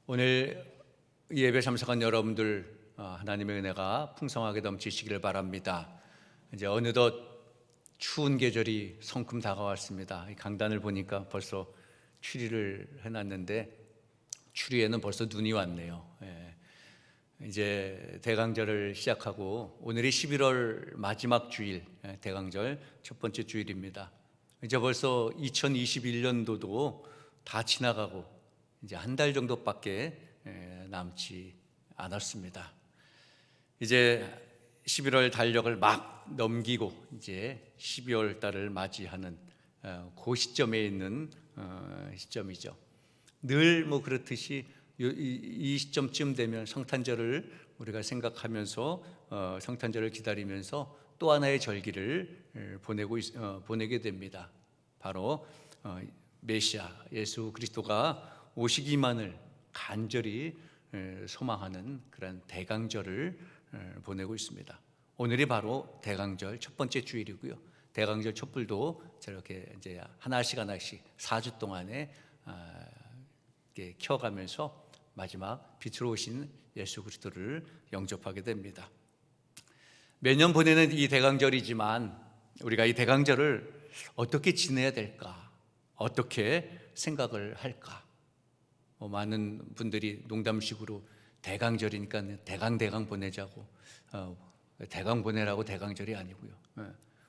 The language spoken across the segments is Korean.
오늘 예배 참석한 여러분들 하나님의 은혜가 풍성하게 넘치시기를 바랍니다. 이제 어느덧 추운 계절이 성큼 다가왔습니다. 강단을 보니까 벌써 추리를 해놨는데 추리에는 벌써 눈이 왔네요. 이제 대강절을 시작하고 오늘이 11월 마지막 주일, 대강절 첫 번째 주일입니다. 이제 벌써 2021년도도 다 지나가고 이제 한 달 정도밖에 남지 않았습니다. 이제 11월 달력을 막 넘기고 이제 12월 달을 맞이하는 그 시점에 있는 시점이죠. 늘 그렇듯이 이 시점쯤 되면 성탄절을 우리가 생각하면서 성탄절을 기다리면서 또 하나의 절기를 보내게 됩니다. 바로 메시아 예수 그리스도가 오시기만을 간절히 소망하는 그런 대강절을 보내고 있습니다. 오늘이 바로 대강절 첫 번째 주일이고요. 대강절 촛불도 저렇게 이제 하나씩 4주 동안에 켜가면서 마지막 빛으로 오신 예수 그리스도를 영접하게 됩니다. 매년 보내는 이 대강절이지만 우리가 이 대강절을 어떻게 지내야 될까? 어떻게 생각을 할까? 많은 분들이 농담식으로 대강절이니까 대강 보내자고, 대강 보내라고 대강절이 아니고요.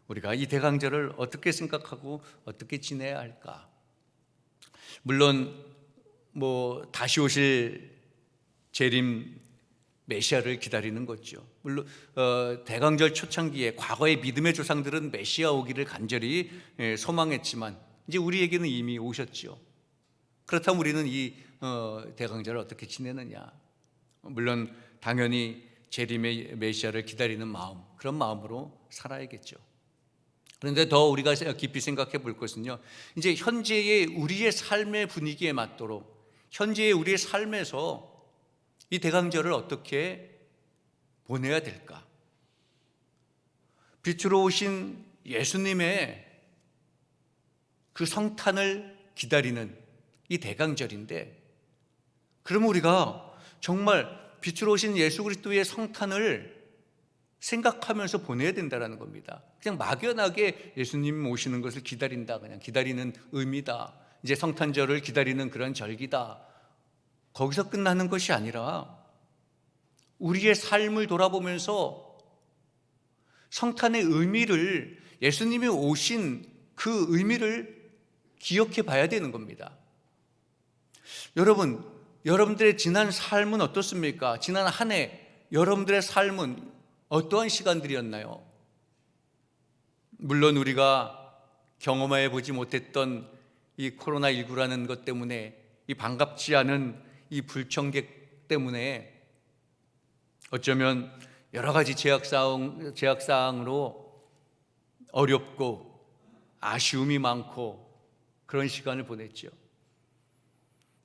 우리가 이 대강절을 어떻게 생각하고 어떻게 지내야 할까? 물론 다시 오실 재림 메시아를 기다리는 거죠. 물론 대강절 초창기에 과거의 믿음의 조상들은 메시아 오기를 간절히 소망했지만 이제 우리에게는 이미 오셨죠. 그렇다면 우리는 이 대강절을 어떻게 지내느냐? 물론 당연히 재림의 메시아를 기다리는 마음, 그런 마음으로 살아야겠죠. 그런데 더 우리가 깊이 생각해 볼 것은요, 이제 현재의 우리의 삶의 분위기에 맞도록 현재의 우리의 삶에서 이 대강절을 어떻게 보내야 될까? 빛으로 오신 예수님의 그 성탄을 기다리는 이 대강절인데, 그러면 우리가 정말 빛으로 오신 예수 그리스도의 성탄을 생각하면서 보내야 된다는 겁니다. 그냥 막연하게 예수님 오시는 것을 기다린다, 그냥 기다리는 의미다, 이제 성탄절을 기다리는 그런 절기다, 거기서 끝나는 것이 아니라 우리의 삶을 돌아보면서 성탄의 의미를, 예수님이 오신 그 의미를 기억해 봐야 되는 겁니다. 여러분들의 지난 삶은 어떻습니까? 지난 한 해 여러분들의 삶은 어떠한 시간들이었나요? 물론 우리가 경험해 보지 못했던 이 코로나19라는 것 때문에, 이 반갑지 않은 이 불청객 때문에 어쩌면 여러 가지 제약사항으로 어렵고 아쉬움이 많고 그런 시간을 보냈죠.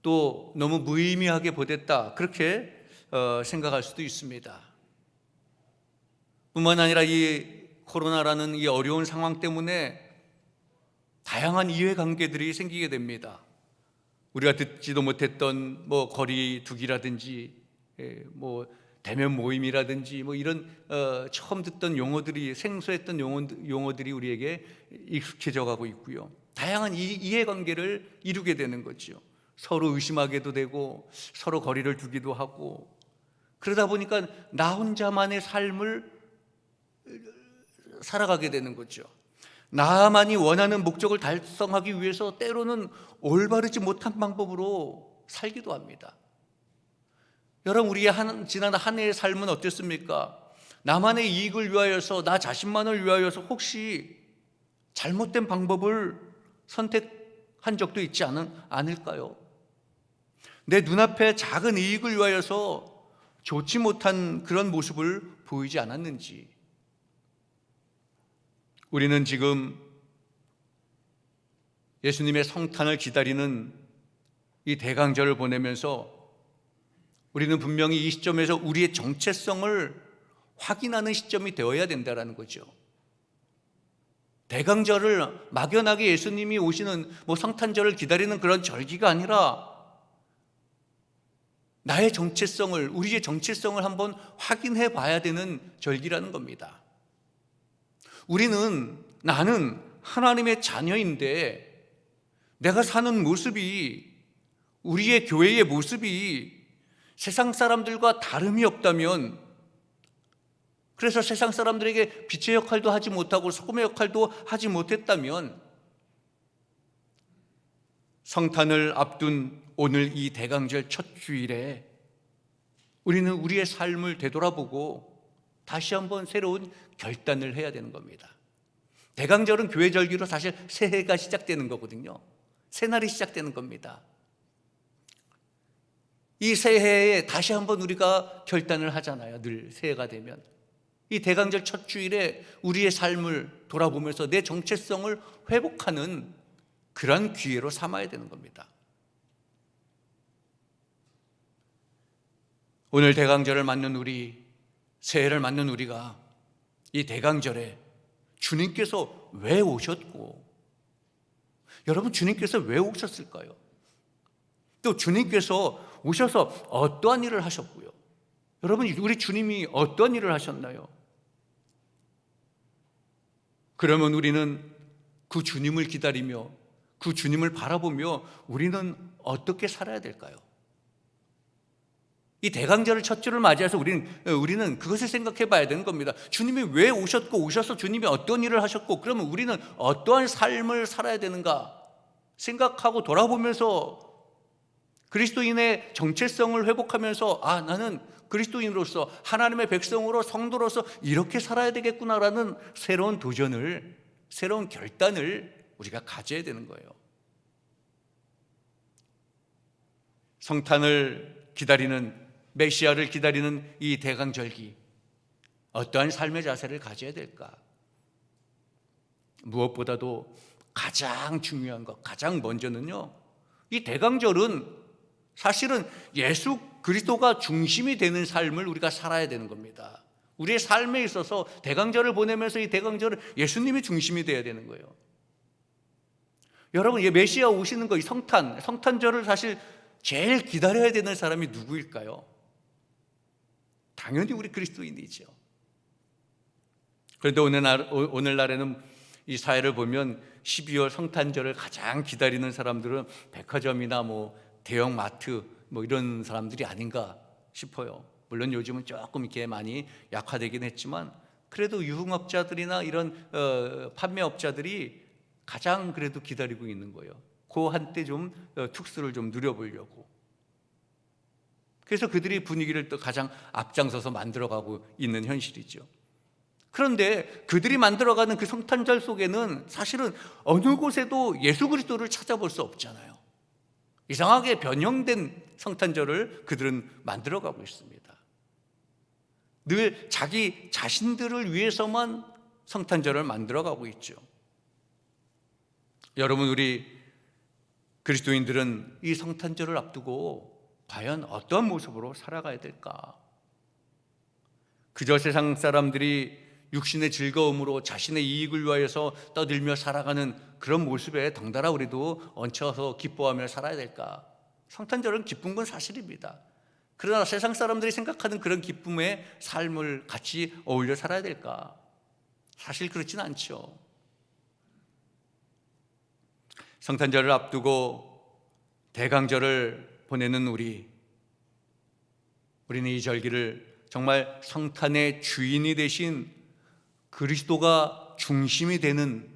또 너무 무의미하게 보냈다, 그렇게 생각할 수도 있습니다. 뿐만 아니라 이 코로나라는 이 어려운 상황 때문에 다양한 이해관계들이 생기게 됩니다. 우리가 듣지도 못했던 거리 두기라든지 대면 모임이라든지 이런 처음 듣던 용어들이, 생소했던 용어들이 우리에게 익숙해져 가고 있고요. 다양한 이해관계를 이루게 되는 거죠. 서로 의심하게도 되고 서로 거리를 두기도 하고, 그러다 보니까 나 혼자만의 삶을 살아가게 되는 거죠. 나만이 원하는 목적을 달성하기 위해서 때로는 올바르지 못한 방법으로 살기도 합니다. 여러분, 우리의 지난 한 해의 삶은 어땠습니까? 나만의 이익을 위하여서, 나 자신만을 위하여서 혹시 잘못된 방법을 선택한 적도 있지 않을까요? 내 눈앞에 작은 이익을 위하여서 좋지 못한 그런 모습을 보이지 않았는지. 우리는 지금 예수님의 성탄을 기다리는 이 대강절을 보내면서 우리는 분명히 이 시점에서 우리의 정체성을 확인하는 시점이 되어야 된다는 거죠. 대강절을 막연하게 예수님이 오시는 성탄절을 기다리는 그런 절기가 아니라 나의 정체성을, 우리의 정체성을 한번 확인해 봐야 되는 절기라는 겁니다. 나는 하나님의 자녀인데 내가 사는 모습이, 우리의 교회의 모습이 세상 사람들과 다름이 없다면, 그래서 세상 사람들에게 빛의 역할도 하지 못하고 소금의 역할도 하지 못했다면, 성탄을 앞둔 오늘 이 대강절 첫 주일에 우리는 우리의 삶을 되돌아보고 다시 한번 새로운 결단을 해야 되는 겁니다. 대강절은 교회 절기로 사실 새해가 시작되는 거거든요. 새날이 시작되는 겁니다. 이 새해에 다시 한번 우리가 결단을 하잖아요. 늘 새해가 되면. 이 대강절 첫 주일에 우리의 삶을 돌아보면서 내 정체성을 회복하는 그런 기회로 삼아야 되는 겁니다. 오늘 대강절을 맞는 우리, 새해를 맞는 우리가 이 대강절에 주님께서 왜 오셨고, 여러분 주님께서 왜 오셨을까요? 또 주님께서 오셔서 어떠한 일을 하셨고요? 여러분, 우리 주님이 어떤 일을 하셨나요? 그러면 우리는 그 주님을 기다리며 그 주님을 바라보며 우리는 어떻게 살아야 될까요? 이 대강절을 첫 주를 맞이해서 우리는 그것을 생각해 봐야 되는 겁니다. 주님이 왜 오셨고, 오셔서 주님이 어떤 일을 하셨고, 그러면 우리는 어떠한 삶을 살아야 되는가 생각하고 돌아보면서 그리스도인의 정체성을 회복하면서, 나는 그리스도인으로서, 하나님의 백성으로, 성도로서 이렇게 살아야 되겠구나라는 새로운 도전을, 새로운 결단을 우리가 가져야 되는 거예요. 성탄을 기다리는, 메시아를 기다리는 이 대강절기, 어떠한 삶의 자세를 가져야 될까? 무엇보다도 가장 중요한 것, 가장 먼저는요, 이 대강절은 사실은 예수 그리스도가 중심이 되는 삶을 우리가 살아야 되는 겁니다. 우리의 삶에 있어서 대강절을 보내면서 이 대강절은 예수님이 중심이 되어야 되는 거예요. 여러분, 이 메시아 오시는 거, 이 성탄절을 사실 제일 기다려야 되는 사람이 누구일까요? 당연히 우리 그리스도인이죠. 그런데 오늘날에는 이 사회를 보면 12월 성탄절을 가장 기다리는 사람들은 백화점이나 대형 마트 이런 사람들이 아닌가 싶어요. 물론 요즘은 조금 이렇게 많이 약화되긴 했지만, 그래도 유흥업자들이나 이런 판매업자들이 가장 그래도 기다리고 있는 거예요. 그 한때 좀 특수를 좀 누려보려고. 그래서 그들이 분위기를 또 가장 앞장서서 만들어가고 있는 현실이죠. 그런데 그들이 만들어가는 그 성탄절 속에는 사실은 어느 곳에도 예수 그리스도를 찾아볼 수 없잖아요. 이상하게 변형된 성탄절을 그들은 만들어가고 있습니다. 늘 자기 자신들을 위해서만 성탄절을 만들어가고 있죠. 여러분, 우리 그리스도인들은 이 성탄절을 앞두고 과연 어떤 모습으로 살아가야 될까? 그저 세상 사람들이 육신의 즐거움으로 자신의 이익을 위하여서 떠들며 살아가는 그런 모습에 덩달아 우리도 얹혀서 기뻐하며 살아야 될까? 성탄절은 기쁜 건 사실입니다. 그러나 세상 사람들이 생각하는 그런 기쁨의 삶을 같이 어울려 살아야 될까? 사실 그렇진 않죠. 성탄절을 앞두고 대강절을 보내는 우리는 이 절기를 정말 성탄의 주인이 되신 그리스도가 중심이 되는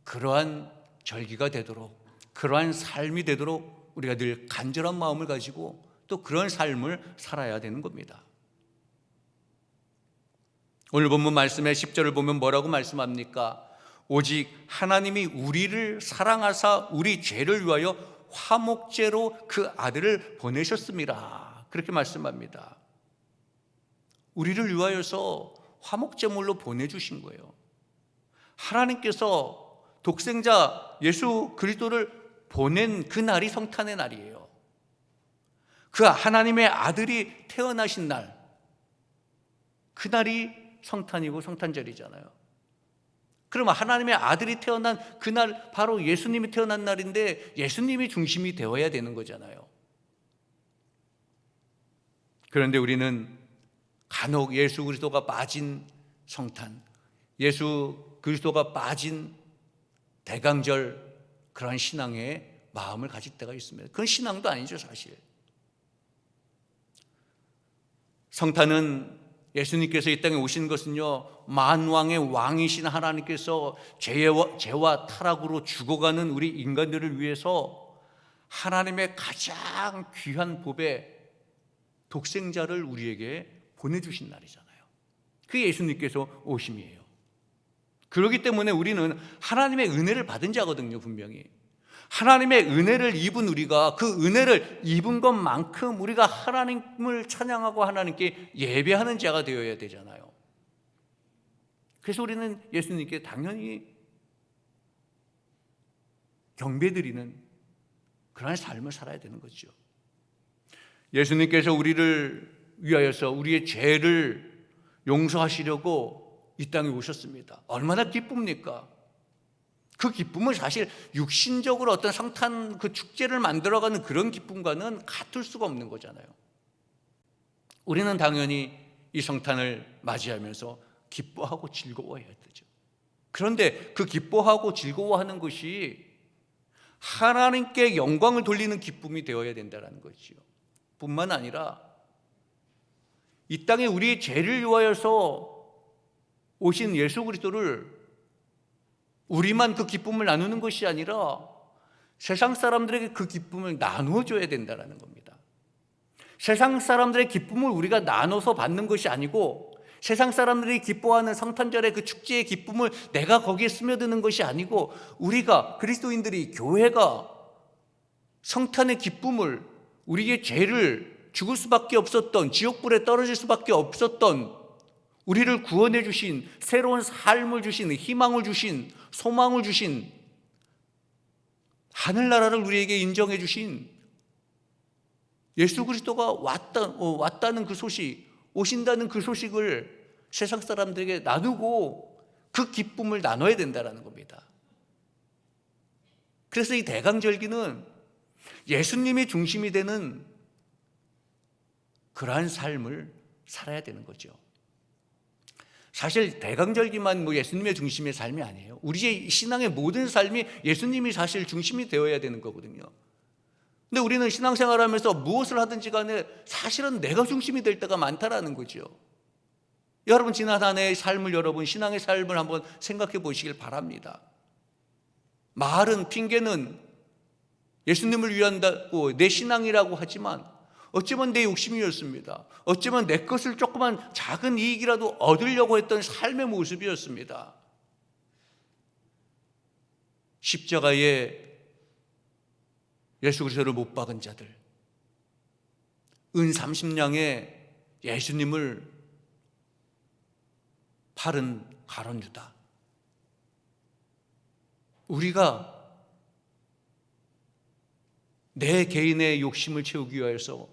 그러한 절기가 되도록, 그러한 삶이 되도록 우리가 늘 간절한 마음을 가지고 또 그런 삶을 살아야 되는 겁니다. 오늘 본문 말씀의 10절을 보면 뭐라고 말씀합니까? 오직 하나님이 우리를 사랑하사 우리 죄를 위하여 화목제로 그 아들을 보내셨습니다. 그렇게 말씀합니다. 우리를 위하여서 화목제물로 보내주신 거예요. 하나님께서 독생자 예수 그리스도를 보낸 그 날이 성탄의 날이에요. 그 하나님의 아들이 태어나신 날, 그 날이 성탄이고 성탄절이잖아요. 그러면 하나님의 아들이 태어난 그날, 바로 예수님이 태어난 날인데 예수님이 중심이 되어야 되는 거잖아요. 그런데 우리는 간혹 예수 그리스도가 빠진 성탄, 예수 그리스도가 빠진 대강절, 그러한 신앙의 마음을 가질 때가 있습니다. 그건 신앙도 아니죠, 사실. 성탄은 예수님께서 이 땅에 오신 것은요, 만왕의 왕이신 하나님께서 죄와 타락으로 죽어가는 우리 인간들을 위해서 하나님의 가장 귀한 복의 독생자를 우리에게 보내주신 날이잖아요. 그게 예수님께서 오심이에요. 그렇기 때문에 우리는 하나님의 은혜를 받은 자거든요, 분명히. 하나님의 은혜를 입은 우리가 그 은혜를 입은 것만큼 우리가 하나님을 찬양하고 하나님께 예배하는 자가 되어야 되잖아요. 그래서 우리는 예수님께 당연히 경배드리는 그런 삶을 살아야 되는 거죠. 예수님께서 우리를 위하여서 우리의 죄를 용서하시려고 이 땅에 오셨습니다. 얼마나 기쁩니까? 그 기쁨은 사실 육신적으로 어떤 성탄 그 축제를 만들어가는 그런 기쁨과는 같을 수가 없는 거잖아요. 우리는 당연히 이 성탄을 맞이하면서 기뻐하고 즐거워해야 되죠. 그런데 그 기뻐하고 즐거워하는 것이 하나님께 영광을 돌리는 기쁨이 되어야 된다는 것이죠. 뿐만 아니라 이 땅에 우리의 죄를 위하여서 오신 예수 그리스도를 우리만 그 기쁨을 나누는 것이 아니라 세상 사람들에게 그 기쁨을 나누어줘야 된다는 겁니다. 세상 사람들의 기쁨을 우리가 나눠서 받는 것이 아니고, 세상 사람들이 기뻐하는 성탄절의 그 축제의 기쁨을 내가 거기에 스며드는 것이 아니고, 우리가 그리스도인들이, 교회가 성탄의 기쁨을, 우리의 죄를, 죽을 수밖에 없었던, 지옥불에 떨어질 수밖에 없었던, 우리를 구원해 주신, 새로운 삶을 주신, 희망을 주신, 소망을 주신, 하늘나라를 우리에게 인정해 주신 예수 그리스도가 왔다는 그 소식, 오신다는 그 소식을 세상 사람들에게 나누고 그 기쁨을 나눠야 된다는 겁니다. 그래서 이 대강절기는 예수님이 중심이 되는 그러한 삶을 살아야 되는 거죠. 사실 대강절기만 예수님의 중심의 삶이 아니에요. 우리의 신앙의 모든 삶이 예수님이 사실 중심이 되어야 되는 거거든요. 근데 우리는 신앙생활하면서 무엇을 하든지 간에 사실은 내가 중심이 될 때가 많다라는 거죠. 여러분, 지난 한 해의 삶을, 여러분 신앙의 삶을 한번 생각해 보시길 바랍니다. 말은, 핑계는 예수님을 위한다고 내 신앙이라고 하지만 어쩌면 내 욕심이었습니다. 어쩌면 내 것을 조그만 작은 이익이라도 얻으려고 했던 삶의 모습이었습니다. 십자가에 예수 그리스도를 못 박은 자들, 은 30냥에 예수님을 팔은 가룟 유다, 우리가 내 개인의 욕심을 채우기 위해서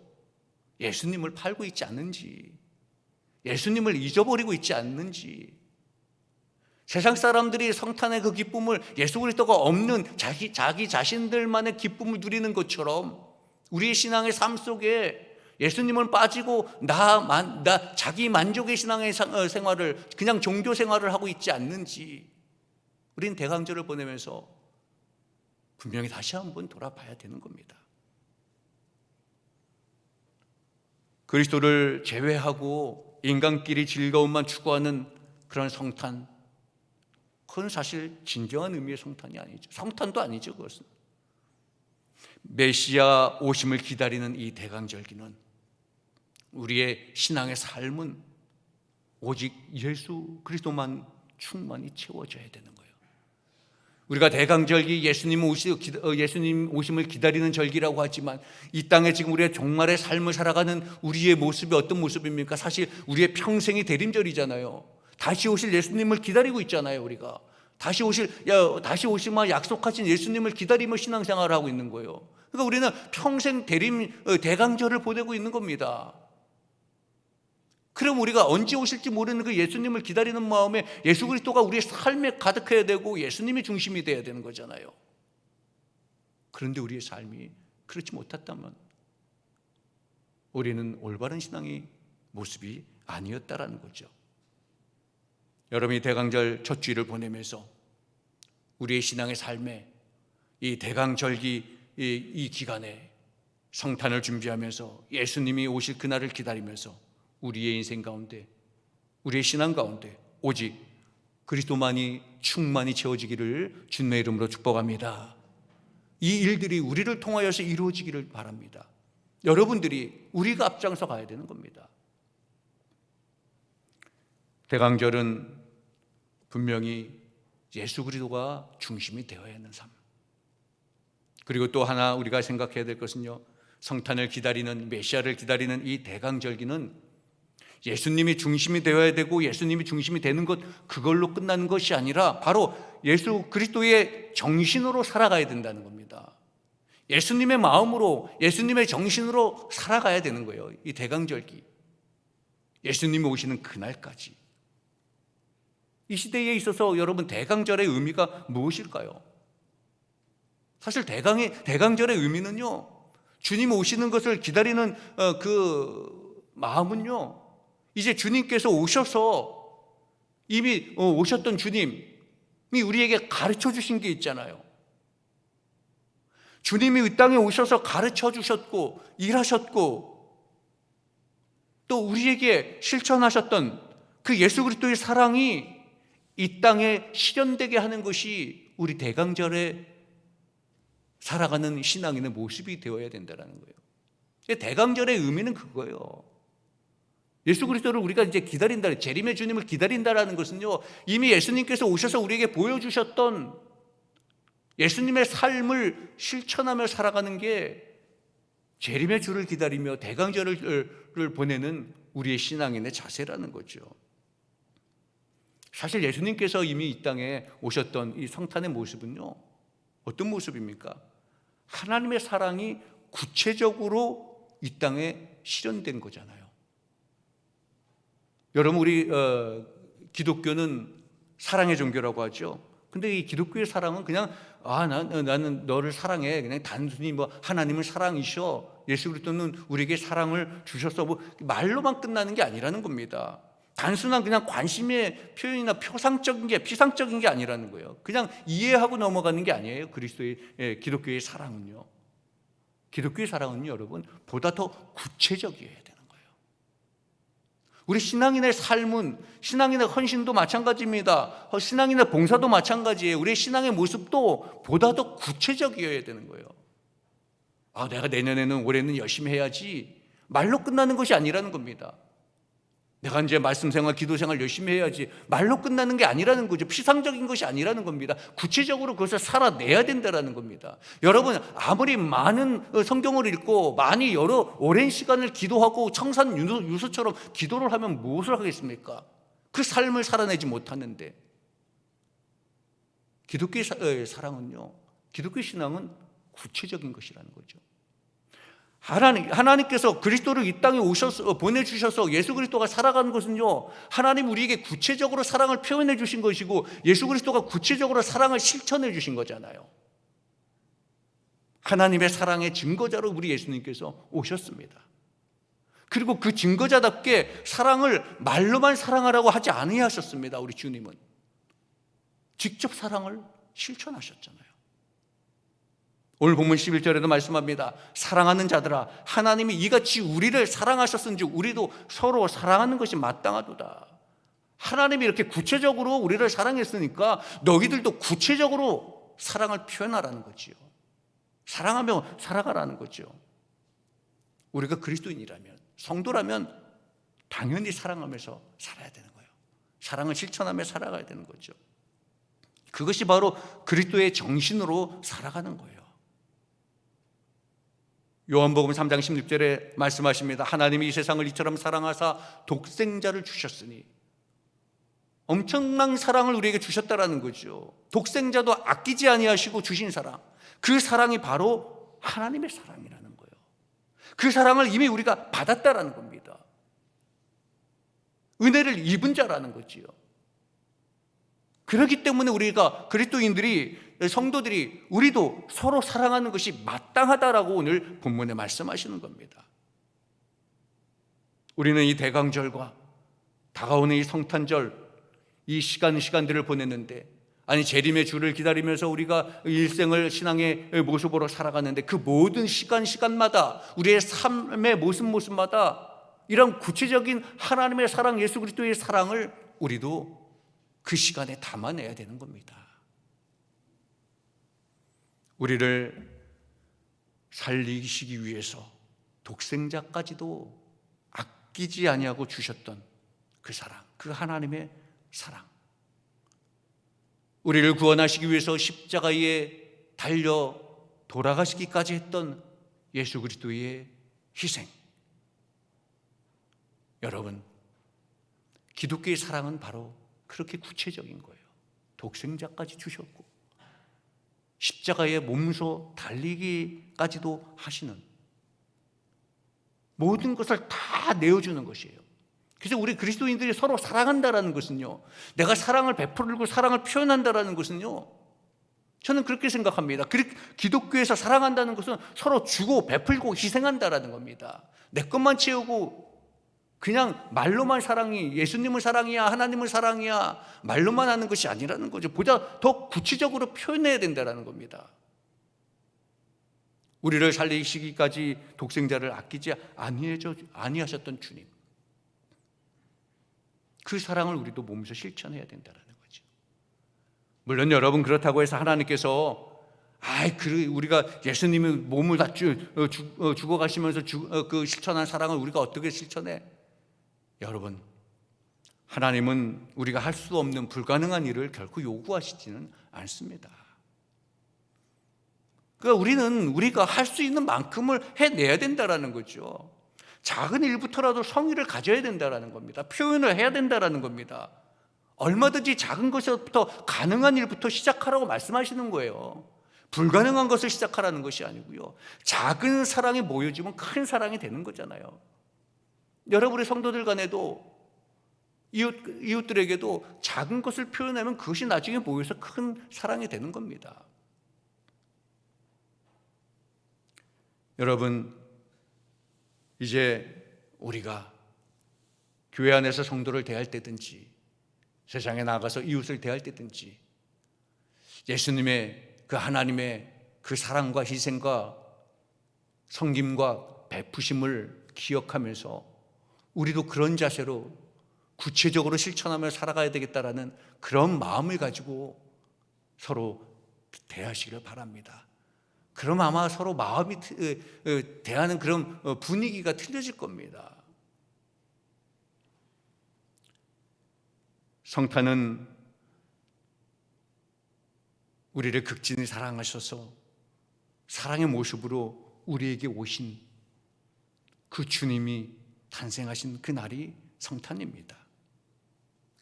예수님을 팔고 있지 않는지, 예수님을 잊어버리고 있지 않는지, 세상 사람들이 성탄의 그 기쁨을 예수 그리스도가 없는 자기 자신들만의 기쁨을 누리는 것처럼 우리의 신앙의 삶 속에 예수님은 빠지고 자기 만족의 신앙의 생활을, 그냥 종교 생활을 하고 있지 않는지, 우린 대강절을 보내면서 분명히 다시 한번 돌아봐야 되는 겁니다. 그리스도를 제외하고 인간끼리 즐거움만 추구하는 그런 성탄, 그건 사실 진정한 의미의 성탄이 아니죠. 성탄도 아니죠. 그것은 메시아 오심을 기다리는 이 대강절기는, 우리의 신앙의 삶은 오직 예수 그리스도만 충만히 채워져야 되는 거예요. 우리가 대강절기, 예수님 오심을 기다리는 절기라고 하지만 이 땅에 지금 우리의 종말의 삶을 살아가는 우리의 모습이 어떤 모습입니까? 사실 우리의 평생이 대림절이잖아요. 다시 오실 예수님을 기다리고 있잖아요. 우리가 다시 오시면 약속하신 예수님을 기다리며 신앙생활을 하고 있는 거예요. 그러니까 우리는 평생 대강절을 보내고 있는 겁니다. 그럼 우리가 언제 오실지 모르는 그 예수님을 기다리는 마음에 예수 그리스도가 우리의 삶에 가득해야 되고 예수님이 중심이 돼야 되는 거잖아요. 그런데 우리의 삶이 그렇지 못했다면 우리는 올바른 신앙의 모습이 아니었다라는 거죠. 여러분이 대강절 첫 주일을 보내면서 우리의 신앙의 삶에 이 대강절기 이 기간에 성탄을 준비하면서 예수님이 오실 그날을 기다리면서 우리의 인생 가운데, 우리의 신앙 가운데 오직 그리스도만이 충만히 채워지기를 주님의 이름으로 축복합니다. 이 일들이 우리를 통하여서 이루어지기를 바랍니다. 여러분들이, 우리가 앞장서 가야 되는 겁니다. 대강절은 분명히 예수 그리스도가 중심이 되어야 하는 삶. 그리고 또 하나 우리가 생각해야 될 것은요, 성탄을 기다리는, 메시아를 기다리는 이 대강절기는 예수님이 중심이 되어야 되고 예수님이 중심이 되는 것, 그걸로 끝나는 것이 아니라 바로 예수 그리스도의 정신으로 살아가야 된다는 겁니다. 예수님의 마음으로, 예수님의 정신으로 살아가야 되는 거예요. 이 대강절기, 예수님이 오시는 그날까지. 이 시대에 있어서 여러분, 대강절의 의미가 무엇일까요? 사실 대강절의 의미는요, 주님 오시는 것을 기다리는 그 마음은요, 이제 주님께서 오셔서 이미 오셨던 주님이 우리에게 가르쳐 주신 게 있잖아요. 주님이 이 땅에 오셔서 가르쳐 주셨고 일하셨고 또 우리에게 실천하셨던 그 예수 그리스도의 사랑이 이 땅에 실현되게 하는 것이 우리 대강절에 살아가는 신앙인의 모습이 되어야 된다는 거예요. 대강절의 의미는 그거예요. 예수 그리스도를 우리가 이제 기다린다, 재림의 주님을 기다린다라는 것은요, 이미 예수님께서 오셔서 우리에게 보여주셨던 예수님의 삶을 실천하며 살아가는 게 재림의 주를 기다리며 대강절을 보내는 우리의 신앙인의 자세라는 거죠. 사실 예수님께서 이미 이 땅에 오셨던 이 성탄의 모습은요, 어떤 모습입니까? 하나님의 사랑이 구체적으로 이 땅에 실현된 거잖아요. 여러분, 우리 기독교는 사랑의 종교라고 하죠. 근데 이 기독교의 사랑은 그냥 나는 너를 사랑해, 그냥 단순히 뭐 하나님을 사랑이셔, 예수 그리스도는 우리에게 사랑을 주셔서 뭐 말로만 끝나는 게 아니라는 겁니다. 단순한 그냥 관심의 표현이나 피상적인 게 아니라는 거예요. 그냥 이해하고 넘어가는 게 아니에요. 기독교의 사랑은요. 기독교의 사랑은요, 여러분, 보다 더 구체적이어야 되는 거예요. 우리 신앙인의 삶은, 신앙인의 헌신도 마찬가지입니다. 신앙인의 봉사도 마찬가지예요. 우리의 신앙의 모습도 보다 더 구체적이어야 되는 거예요. 내가 내년에는, 올해는 열심히 해야지, 말로 끝나는 것이 아니라는 겁니다. 내가 이제 말씀 생활, 기도 생활 열심히 해야지, 말로 끝나는 게 아니라는 거죠. 피상적인 것이 아니라는 겁니다. 구체적으로 그것을 살아내야 된다는 겁니다. 여러분, 아무리 많은 성경을 읽고 많이 오랜 시간을 기도하고 청산 유수처럼 기도를 하면 무엇을 하겠습니까? 그 삶을 살아내지 못하는데. 기독교의 사랑은요, 기독교 신앙은 구체적인 것이라는 거죠. 하나님께서 그리스도를 이 땅에 보내주셔서 예수 그리스도가 살아가는 것은요, 하나님 우리에게 구체적으로 사랑을 표현해 주신 것이고 예수 그리스도가 구체적으로 사랑을 실천해 주신 거잖아요. 하나님의 사랑의 증거자로 우리 예수님께서 오셨습니다. 그리고 그 증거자답게 사랑을 말로만 사랑하라고 하지 아니하셨습니다. 우리 주님은 직접 사랑을 실천하셨잖아요. 오늘 본문 11절에도 말씀합니다. 사랑하는 자들아, 하나님이 이같이 우리를 사랑하셨은즉 우리도 서로 사랑하는 것이 마땅하도다. 하나님이 이렇게 구체적으로 우리를 사랑했으니까 너희들도 구체적으로 사랑을 표현하라는 거지요. 사랑하며 살아가라는 거죠. 우리가 그리스도인이라면, 성도라면 당연히 사랑하면서 살아야 되는 거예요. 사랑을 실천하며 살아가야 되는 거죠. 그것이 바로 그리스도의 정신으로 살아가는 거예요. 요한복음 3장 16절에 말씀하십니다. 하나님이 이 세상을 이처럼 사랑하사 독생자를 주셨으니, 엄청난 사랑을 우리에게 주셨다라는 거죠. 독생자도 아끼지 아니하시고 주신 사랑, 그 사랑이 바로 하나님의 사랑이라는 거예요. 그 사랑을 이미 우리가 받았다라는 겁니다. 은혜를 입은 자라는 거지요. 그렇기 때문에 우리가 그리스도인들이, 성도들이, 우리도 서로 사랑하는 것이 마땅하다라고 오늘 본문에 말씀하시는 겁니다. 우리는 이 대강절과 다가오는 이 성탄절, 이 시간들을 보냈는데, 아니 재림의 주를 기다리면서 우리가 일생을 신앙의 모습으로 살아가는데, 그 모든 시간마다 우리의 삶의 모습마다 이런 구체적인 하나님의 사랑, 예수 그리스도의 사랑을 우리도 그 시간에 담아내야 되는 겁니다. 우리를 살리시기 위해서 독생자까지도 아끼지 아니하고 주셨던 그 사랑, 그 하나님의 사랑, 우리를 구원하시기 위해서 십자가에 달려 돌아가시기까지 했던 예수 그리스도의 희생. 여러분, 기독교의 사랑은 바로 그렇게 구체적인 거예요. 독생자까지 주셨고 십자가에 몸소 달리기까지도 하시는, 모든 것을 다 내어주는 것이에요. 그래서 우리 그리스도인들이 서로 사랑한다라는 것은요, 내가 사랑을 베풀고 사랑을 표현한다라는 것은요, 저는 그렇게 생각합니다. 기독교에서 사랑한다는 것은 서로 주고 베풀고 희생한다라는 겁니다. 내 것만 채우고 그냥 말로만 사랑이, 예수님을 사랑이야, 하나님을 사랑이야, 말로만 하는 것이 아니라는 거죠. 보다 더 구체적으로 표현해야 된다는 겁니다. 우리를 살리시기까지 독생자를 아끼지 아니하셨던 주님, 그 사랑을 우리도 몸에서 실천해야 된다는 거죠. 물론 여러분, 그렇다고 해서 하나님께서 우리가 예수님이 몸을 다 죽어가시면서 그 실천한 사랑을 우리가 어떻게 실천해? 여러분, 하나님은 우리가 할 수 없는 불가능한 일을 결코 요구하시지는 않습니다. 그러니까 우리가 할 수 있는 만큼을 해내야 된다는 거죠. 작은 일부터라도 성의를 가져야 된다는 겁니다. 표현을 해야 된다는 겁니다. 얼마든지 작은 것부터, 가능한 일부터 시작하라고 말씀하시는 거예요. 불가능한 것을 시작하라는 것이 아니고요, 작은 사랑이 모여지면 큰 사랑이 되는 거잖아요. 여러분의 성도들 간에도, 이웃들에게도 작은 것을 표현하면 그것이 나중에 모여서 큰 사랑이 되는 겁니다. 여러분, 이제 우리가 교회 안에서 성도를 대할 때든지 세상에 나가서 이웃을 대할 때든지 예수님의 그 하나님의 그 사랑과 희생과 섬김과 베푸심을 기억하면서 우리도 그런 자세로 구체적으로 실천하며 살아가야 되겠다라는 그런 마음을 가지고 서로 대하시길 바랍니다. 그럼 아마 서로 마음이 대하는 그런 분위기가 틀려질 겁니다. 성탄은 우리를 극진히 사랑하셔서 사랑의 모습으로 우리에게 오신 그 주님이 탄생하신 그 날이 성탄입니다.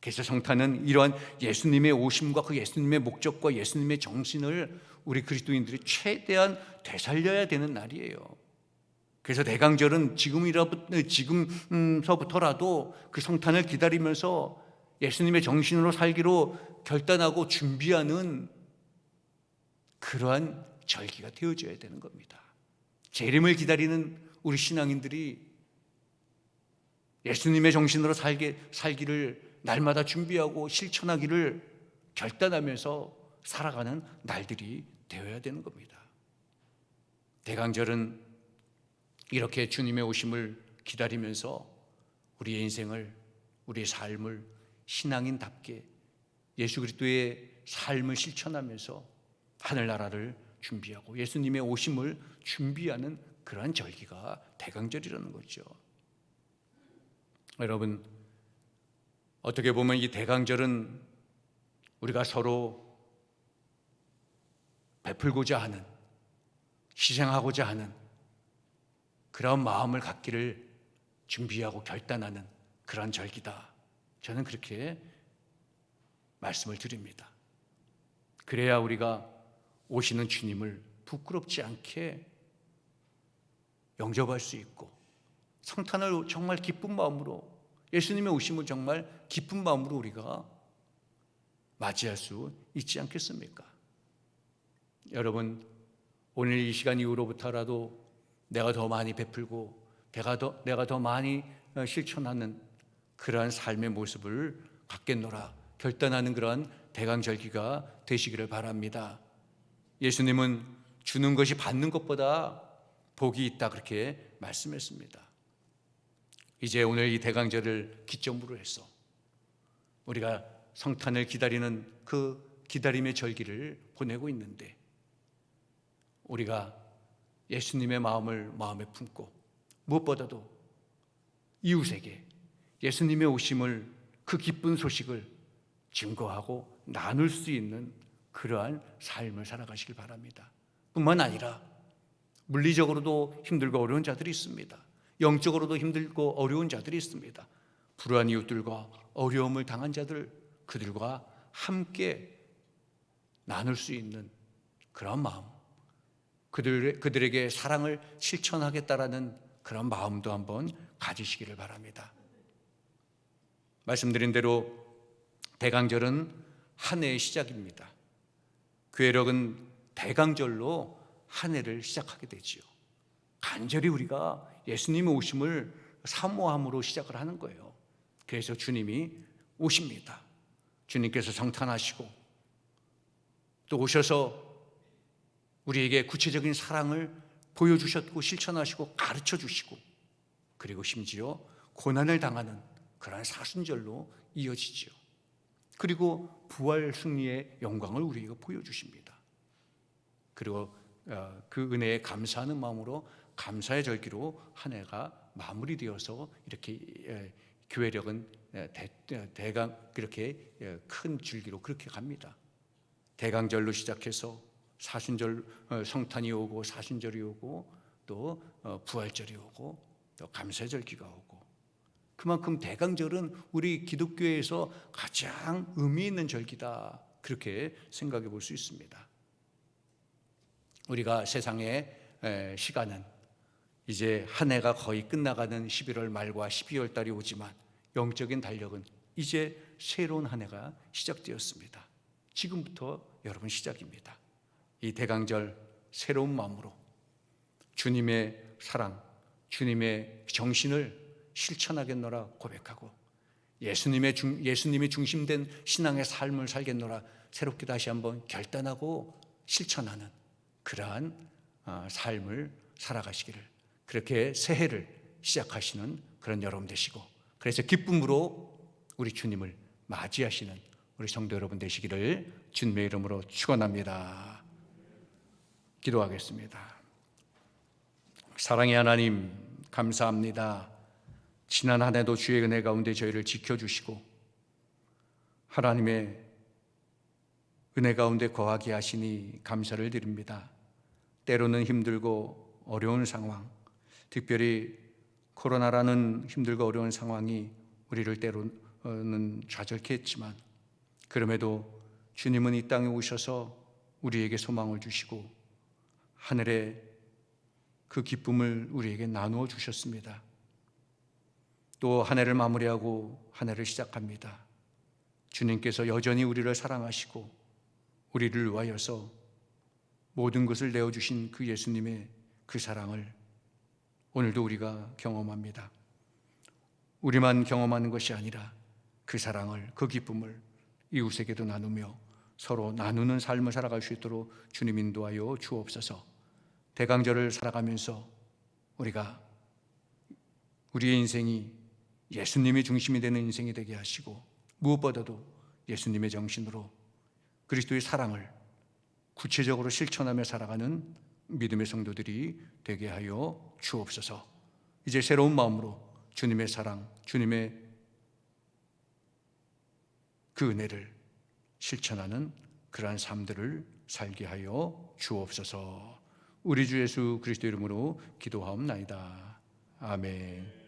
그래서 성탄은 이러한 예수님의 오심과 그 예수님의 목적과 예수님의 정신을 우리 그리스도인들이 최대한 되살려야 되는 날이에요. 그래서 대강절은 지금서부터라도 그 성탄을 기다리면서 예수님의 정신으로 살기로 결단하고 준비하는 그러한 절기가 되어져야 되는 겁니다. 재림을 기다리는 우리 신앙인들이 예수님의 정신으로 살기를 날마다 준비하고 실천하기를 결단하면서 살아가는 날들이 되어야 되는 겁니다. 대강절은 이렇게 주님의 오심을 기다리면서 우리의 인생을, 우리의 삶을 신앙인답게 예수 그리스도의 삶을 실천하면서 하늘나라를 준비하고 예수님의 오심을 준비하는 그러한 절기가 대강절이라는 거죠. 여러분, 어떻게 보면 이 대강절은 우리가 서로 베풀고자 하는, 희생하고자 하는 그런 마음을 갖기를 준비하고 결단하는 그런 절기다. 저는 그렇게 말씀을 드립니다. 그래야 우리가 오시는 주님을 부끄럽지 않게 영접할 수 있고 성탄을 정말 기쁜 마음으로, 예수님의 오심을 정말 기쁜 마음으로 우리가 맞이할 수 있지 않겠습니까? 여러분, 오늘 이 시간 이후로부터라도 내가 더 많이 베풀고 내가 더 많이 실천하는 그러한 삶의 모습을 갖겠노라 결단하는 그러한 대강절기가 되시기를 바랍니다. 예수님은 주는 것이 받는 것보다 복이 있다 그렇게 말씀했습니다. 이제 오늘 이 대강절을 기점으로 해서 우리가 성탄을 기다리는 그 기다림의 절기를 보내고 있는데, 우리가 예수님의 마음을 마음에 품고 무엇보다도 이웃에게 예수님의 오심을, 그 기쁜 소식을 증거하고 나눌 수 있는 그러한 삶을 살아가시길 바랍니다. 뿐만 아니라 물리적으로도 힘들고 어려운 자들이 있습니다. 영적으로도 힘들고 어려운 자들이 있습니다. 불우한 이웃들과 어려움을 당한 자들, 그들과 함께 나눌 수 있는 그런 마음, 그들에게 사랑을 실천하겠다라는 그런 마음도 한번 가지시기를 바랍니다. 말씀드린 대로 대강절은 한 해의 시작입니다. 교회력은 대강절로 한 해를 시작하게 되지요. 간절히 우리가 예수님의 오심을 사모함으로 시작을 하는 거예요. 그래서 주님이 오십니다. 주님께서 성탄하시고 또 오셔서 우리에게 구체적인 사랑을 보여주셨고 실천하시고 가르쳐 주시고, 그리고 심지어 고난을 당하는 그러한 사순절로 이어지죠. 그리고 부활 승리의 영광을 우리에게 보여주십니다. 그리고 그 은혜에 감사하는 마음으로 감사의 절기로 한 해가 마무리되어서 이렇게 교회력은 대강 그렇게 큰 줄기로 그렇게 갑니다. 대강절로 시작해서 사순절, 성탄이 오고 사순절이 오고 또 부활절이 오고 또 감사의 절기가 오고, 그만큼 대강절은 우리 기독교에서 가장 의미 있는 절기다 그렇게 생각해 볼 수 있습니다. 우리가 세상의 시간은 이제 한 해가 거의 끝나가는 11월 말과 12월 달이 오지만 영적인 달력은 이제 새로운 한 해가 시작되었습니다. 지금부터 여러분 시작입니다. 이 대강절 새로운 마음으로 주님의 사랑, 주님의 정신을 실천하겠노라 고백하고 예수님이 중심된 신앙의 삶을 살겠노라 새롭게 다시 한번 결단하고 실천하는 그러한 삶을 살아가시기를, 그렇게 새해를 시작하시는 그런 여러분 되시고, 그래서 기쁨으로 우리 주님을 맞이하시는 우리 성도 여러분 되시기를 주님의 이름으로 축원합니다. 기도하겠습니다. 사랑의 하나님, 감사합니다. 지난 한 해도 주의 은혜 가운데 저희를 지켜주시고 하나님의 은혜 가운데 거하게 하시니 감사를 드립니다. 때로는 힘들고 어려운 상황, 특별히 코로나라는 힘들고 어려운 상황이 우리를 때로는 좌절케 했지만, 그럼에도 주님은 이 땅에 오셔서 우리에게 소망을 주시고 하늘의 그 기쁨을 우리에게 나누어 주셨습니다. 또 한 해를 마무리하고 한 해를 시작합니다. 주님께서 여전히 우리를 사랑하시고 우리를 위하여서 모든 것을 내어주신 그 예수님의 그 사랑을 오늘도 우리가 경험합니다. 우리만 경험하는 것이 아니라 그 사랑을, 그 기쁨을 이웃에게도 나누며 서로 나누는 삶을 살아갈 수 있도록 주님 인도하여 주옵소서. 대강절을 살아가면서 우리가 우리의 인생이 예수님이 중심이 되는 인생이 되게 하시고, 무엇보다도 예수님의 정신으로 그리스도의 사랑을 구체적으로 실천하며 살아가는 믿음의 성도들이 되게 하여 주옵소서. 이제 새로운 마음으로 주님의 사랑, 주님의 그 은혜를 실천하는 그러한 삶들을 살게 하여 주옵소서. 우리 주 예수 그리스도 이름으로 기도하옵나이다. 아멘.